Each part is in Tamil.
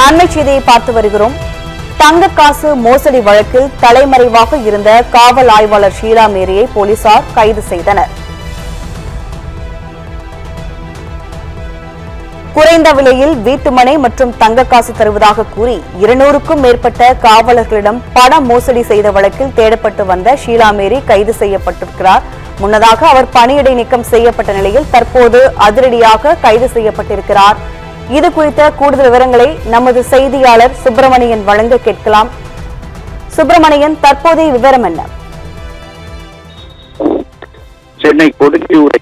அண்மை செய்தியை பார்த்து வருகிறோம். தங்க காசு மோசடி வழக்கில் தலைமறைவாக இருந்த காவல் ஆய்வாளர் ஷீலா மேரியை போலீசார் கைது செய்தனர். குறைந்த விலையில் வீட்டுமனை மற்றும் தங்க காசு தருவதாக கூறி 200க்கும் மேற்பட்ட காவலர்களிடம் பண மோசடி செய்த வழக்கில் தேடப்பட்டு வந்த ஷீலா மேரி கைது செய்யப்பட்டிருக்கிறார். முன்னதாக அவர் பணியிடை நீக்கம் செய்யப்பட்ட நிலையில் தற்போது அதிரடியாக கைது செய்யப்பட்டிருக்கிறார். இது குறித்த கூடுதல் விவரங்களை நமது செய்தியாளர் சுப்பிரமணியன் வழங்க கேட்கலாம். சுப்பிரமணியன், தற்போதைய விவரம் என்ன? சென்னை கொடுங்கியூரை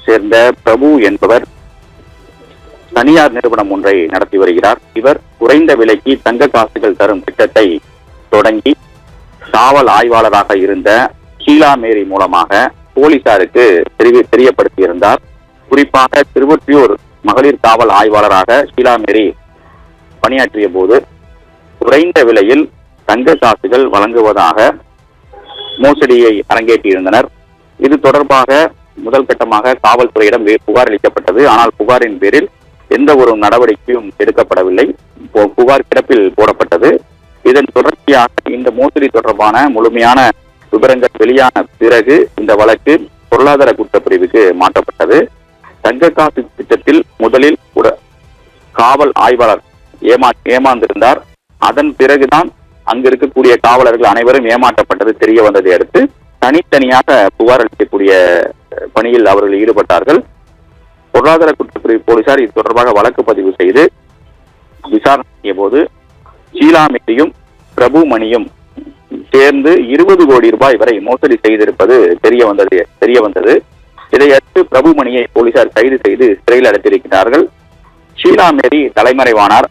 சேர்ந்த பிரபு என்பவர் தனியார் நிறுவனம் ஒன்றை நடத்தி வருகிறார். இவர் குறைந்த விலைக்கு தங்க காசுகள் தரும் திட்டத்தை தொடங்கி காவல் ஆய்வாளராக இருந்த ஷீலா மேரி மூலமாக போலீசாருக்கு தெரியப்படுத்தியிருந்தார். குறிப்பாக திருவொற்றியூர் மகளிர் காவல் ஆய்வாளராக ஷீலா மேரி பணியாற்றிய போது குறைந்த விலையில் தங்க காசுகள் வழங்குவதாக மோசடியை அரங்கேற்றியிருந்தனர். இது தொடர்பாக முதல் கட்டமாக காவல்துறையிடம் புகார் அளிக்கப்பட்டது. ஆனால் புகாரின் பேரில் எந்த ஒரு நடவடிக்கையும் எடுக்கப்படவில்லை. புகார் கிடப்பில் போடப்பட்டது. இதன் தொடர்ச்சியாக இந்த மோசடி தொடர்பான முழுமையான விவரங்கள் வெளியான பிறகு இந்த வழக்கு பொருளாதார குற்றப்பிரிவுக்கு மாற்றப்பட்டது. தங்க காசு திட்டத்தில் முதலில் காவல் ஆய்வாளர் ஏமாந்திருந்தார். அதன் பிறகுதான் அங்கு இருக்கக்கூடிய காவலர்கள் அனைவரும் ஏமாற்றப்பட்டது தெரிய வந்ததை அடுத்து தனித்தனியாக புகார் அளிக்கக்கூடிய பணியில் அவர்கள் ஈடுபட்டார்கள். பொருளாதார குற்றப்பிரிவு போலீசார் இது தொடர்பாக வழக்கு பதிவு செய்து விசாரணை போது ஷீலா மேரியும் பிரபு மணியும் சேர்ந்து 20 கோடி ரூபாய் வரை மோசடி செய்திருப்பது தெரிய வந்தது. இதையடுத்து பிரபு மணியை போலீசார் கைது செய்து சிறையில் அடைத்திருக்கிறார்கள். ஷீலா மேரி தலைமறைவானார்.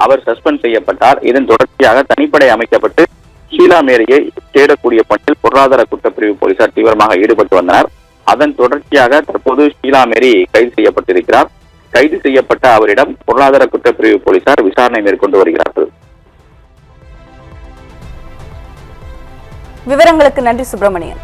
அவர் சஸ்பெண்ட் செய்யப்பட்டார். இதன் தொடர்ச்சியாக தனிப்படை அமைக்கப்பட்டு ஷீலா மேரியை தேடக்கூடிய பணியில் பொருளாதார குற்றப்பிரிவு போலீசார் தீவிரமாக ஈடுபட்டு வந்தனர். அதன் தொடர்ச்சியாக தற்போது ஷீலா மேரி கைது செய்யப்பட்டிருக்கிறார். கைது செய்யப்பட்ட அவரிடம் பொருளாதார குற்றப்பிரிவு போலீசார் விசாரணை மேற்கொண்டு வருகிறார்கள். விவரங்களுக்கு நன்றி சுப்பிரமணியன்.